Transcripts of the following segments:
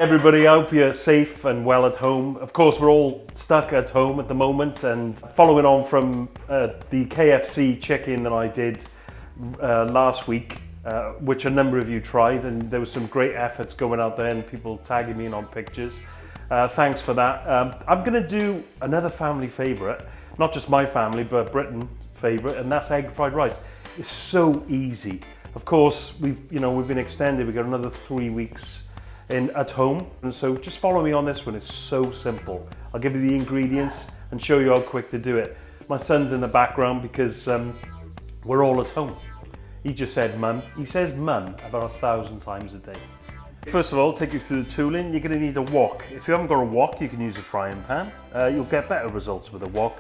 Everybody, I hope you're safe and well at home. Of course, we're all stuck at home at the moment, and following on from the KFC chicken that I did last week, which a number of you tried, and there was some great efforts going out there and people tagging me in on pictures. Thanks for that. I'm going to do another family favourite, not just my family, but Britain favourite, and that's egg fried rice. It's so easy. Of course, we've been extended. We've got another 3 weeks at home, and so just follow me on this one. It's so simple. I'll give you the ingredients and show you how quick to do it. My son's in the background because we're all at home. He just said mum. He says mum about 1,000 times a day. First of all, take you through the tooling. You're going to need a wok. If you haven't got a wok, you can use a frying pan. You'll get better results with a wok.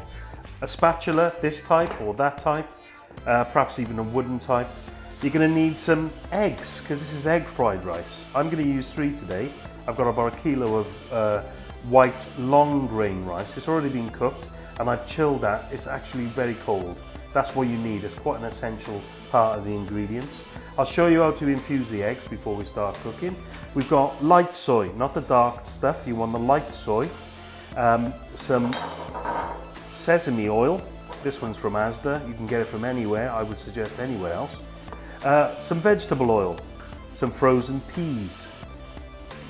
A spatula, this type or that type, perhaps even a wooden type. You're going to need some eggs, because this is egg fried rice. I'm going to use 3 today. I've got about 1 kilo of white long grain rice. It's already been cooked and I've chilled that. It's actually very cold. That's what you need. It's quite an essential part of the ingredients. I'll show you how to infuse the eggs before we start cooking. We've got light soy, not the dark stuff. You want the light soy. Some sesame oil. This one's from Asda. You can get it from anywhere. I would suggest anywhere else. Some vegetable oil, some frozen peas,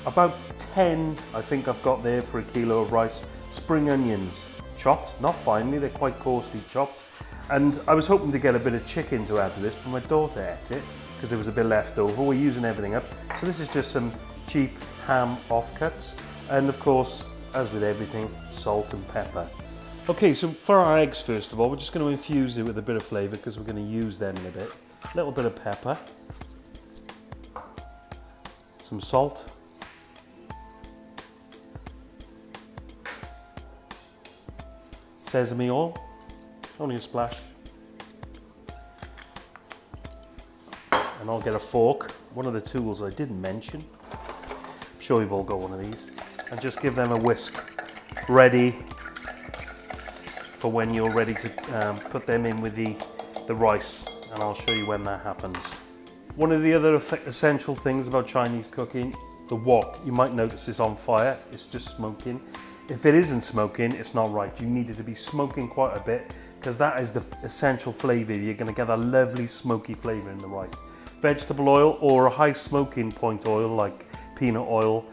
about 10 I think I've got there for 1 kilo of rice, spring onions, chopped, not finely, they're quite coarsely chopped, and I was hoping to get a bit of chicken to add to this, but my daughter ate it because there was a bit left over. We're using everything up, so this is just some cheap ham offcuts, and of course, as with everything, salt and pepper. Okay, so for our eggs, first of all, we're just going to infuse it with a bit of flavour because we're going to use them in a bit. A little bit of pepper, some salt, sesame oil, only a splash, and I'll get a fork, one of the tools I didn't mention. I'm sure you've all got one of these, and just give them a whisk, ready for when you're ready to put them in with the rice. And I'll show you when that happens. One of the other essential things about Chinese cooking, the wok. You might notice it's on fire, it's just smoking. If it isn't smoking, it's not right. You need it to be smoking quite a bit because that is the essential flavour. You're going to get a lovely smoky flavour in the rice. Vegetable oil or a high smoking point oil like peanut oil,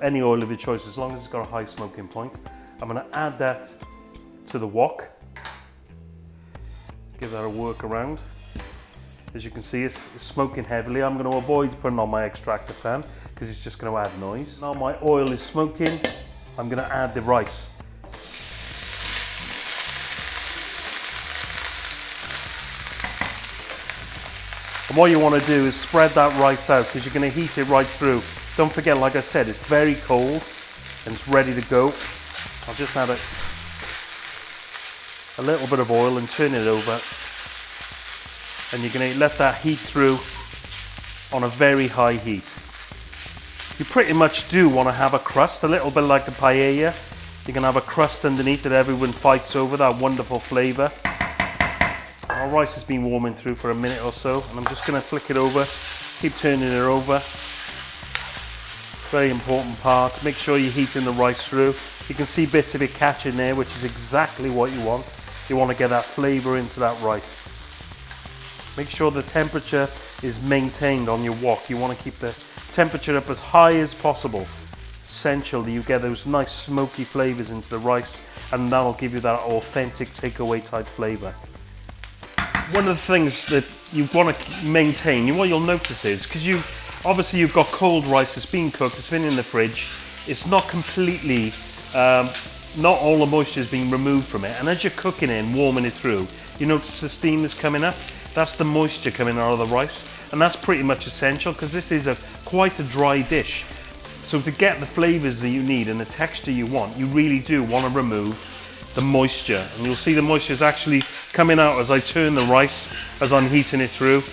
any oil of your choice as long as it's got a high smoking point. I'm going to add that to the wok. Give that a work around. As you can see, it's smoking heavily. I'm going to avoid putting on my extractor fan because it's just going to add noise. Now my oil is smoking, I'm going to add the rice. And what you want to do is spread that rice out because you're going to heat it right through. Don't forget, like I said, it's very cold and it's ready to go. I'll just add a little bit of oil and turn it over. And you're going to let that heat through on a very high heat. You pretty much do want to have a crust, a little bit like a paella. You're going to have a crust underneath that everyone fights over, that wonderful flavour. Our rice has been warming through for a minute or so, and I'm just going to flick it over, keep turning it over. Very important part. Make sure you're heating the rice through. You can see bits of it catching there, which is exactly what you want. You want to get that flavour into that rice. Make sure the temperature is maintained on your wok. You want to keep the temperature up as high as possible. Essential that you get those nice smoky flavours into the rice, and that'll give you that authentic takeaway type flavour. One of the things that you want to maintain, what you'll notice is, because you've got cold rice that's been cooked, it's been in the fridge, it's not completely, not all the moisture is being removed from it, and as you're cooking it and warming it through, you notice the steam that's coming up. That's the moisture coming out of the rice, and that's pretty much essential because this is quite a dry dish. So to get the flavours that you need and the texture you want, you really do want to remove the moisture. And you'll see the moisture is actually coming out as I turn the rice, as I'm heating it through.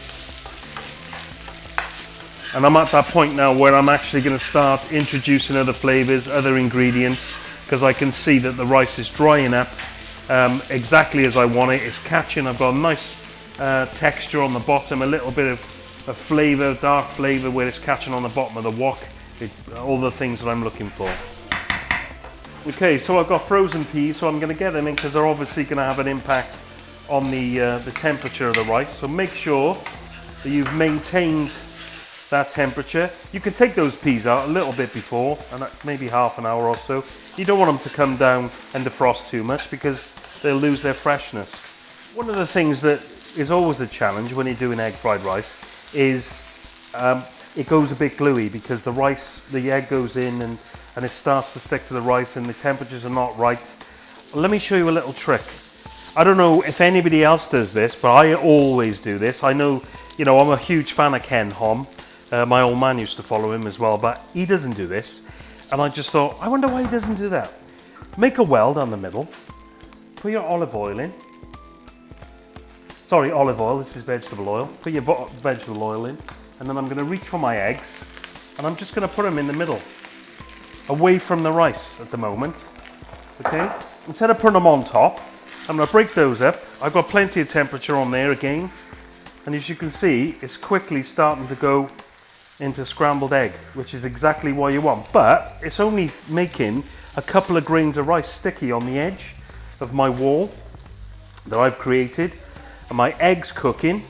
And I'm at that point now where I'm actually going to start introducing other flavours, other ingredients, because I can see that the rice is drying up exactly as I want it. It's catching. I've got a nice texture on the bottom, a little bit of flavour, dark flavour where it's catching on the bottom of the wok. all the things that I'm looking for. Okay, so I've got frozen peas, so I'm going to get them in because they're obviously going to have an impact on the temperature of the rice. So make sure that you've maintained that temperature. You can take those peas out a little bit before, and maybe half an hour or so. You don't want them to come down and defrost too much because they'll lose their freshness. One of the things that is always a challenge when you're doing egg fried rice is it goes a bit gluey because the egg goes in and it starts to stick to the rice and the temperatures are not right. Let me show you a little trick. I don't know if anybody else does this, but I always do this. I know, I'm a huge fan of Ken Hom. My old man used to follow him as well, but he doesn't do this. And I just thought, I wonder why he doesn't do that. Make a well down the middle. Put your olive oil in. Sorry, olive oil, this is vegetable oil. Put your vegetable oil in. And then I'm going to reach for my eggs. And I'm just going to put them in the middle. Away from the rice at the moment. Okay? Instead of putting them on top, I'm going to break those up. I've got plenty of temperature on there again. And as you can see, it's quickly starting to go into scrambled egg, which is exactly what you want. But it's only making a couple of grains of rice sticky on the edge of my wall that I've created. And my egg's cooking.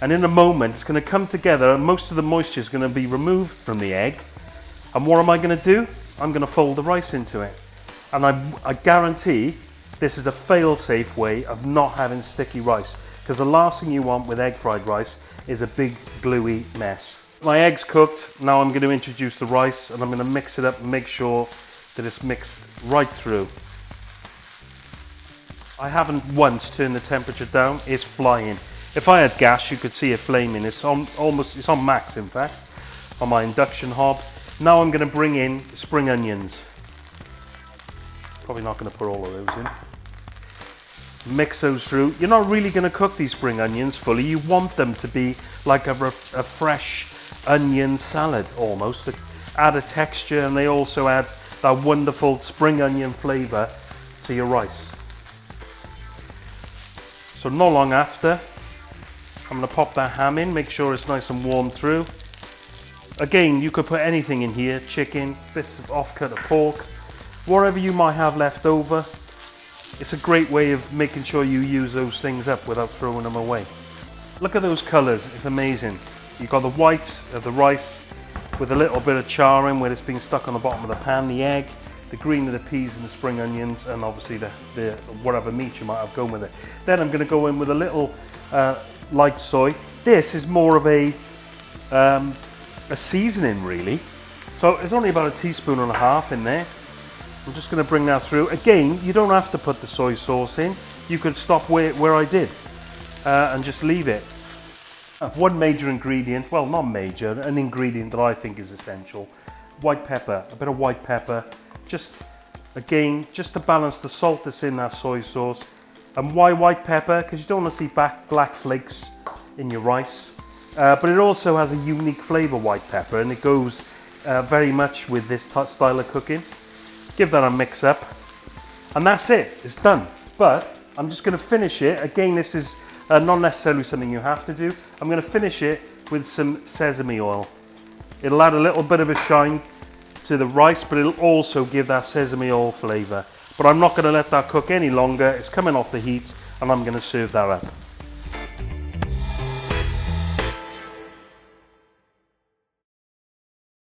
And in a moment, it's going to come together and most of the moisture is going to be removed from the egg. And what am I going to do? I'm going to fold the rice into it. And I guarantee this is a fail-safe way of not having sticky rice. Because the last thing you want with egg fried rice is a big gluey mess. My egg's cooked. Now I'm going to introduce the rice and I'm going to mix it up and make sure that it's mixed right through. I haven't once turned the temperature down. It's flying. If I had gas, you could see it flaming. It's on max, in fact, on my induction hob. Now I'm going to bring in spring onions. Probably not going to put all of those in. Mix those through. You're not really going to cook these spring onions fully. You want them to be like a fresh onion salad almost, to add a texture, and they also add that wonderful spring onion flavour to your rice. So not long after, I'm going to pop that ham in, make sure it's nice and warm through. Again, you could put anything in here, chicken, bits of off-cut of pork, whatever you might have left over. It's a great way of making sure you use those things up without throwing them away. Look at those colours, it's amazing. You've got the white of the rice with a little bit of char in where it's been stuck on the bottom of the pan, the egg, the green of the peas and the spring onions, and obviously the whatever meat you might have going with it. Then I'm going to go in with a little light soy. This is more of a seasoning really. So it's only about 1.5 teaspoons in there. I'm just going to bring that through. Again, you don't have to put the soy sauce in. You could stop where I did and just leave it. One major ingredient, well not major, an ingredient that I think is essential. White pepper, a bit of white pepper. Just to balance the salt that's in that soy sauce. And why white pepper? Because you don't want to see black flakes in your rice. But it also has a unique flavour, white pepper, and it goes very much with this style of cooking. Give that a mix up. And that's it, it's done. But I'm just going to finish it. Again, this is not necessarily something you have to do. I'm going to finish it with some sesame oil. It'll add a little bit of a shine to the rice, but it'll also give that sesame oil flavour. But I'm not going to let that cook any longer. It's coming off the heat and I'm going to serve that up.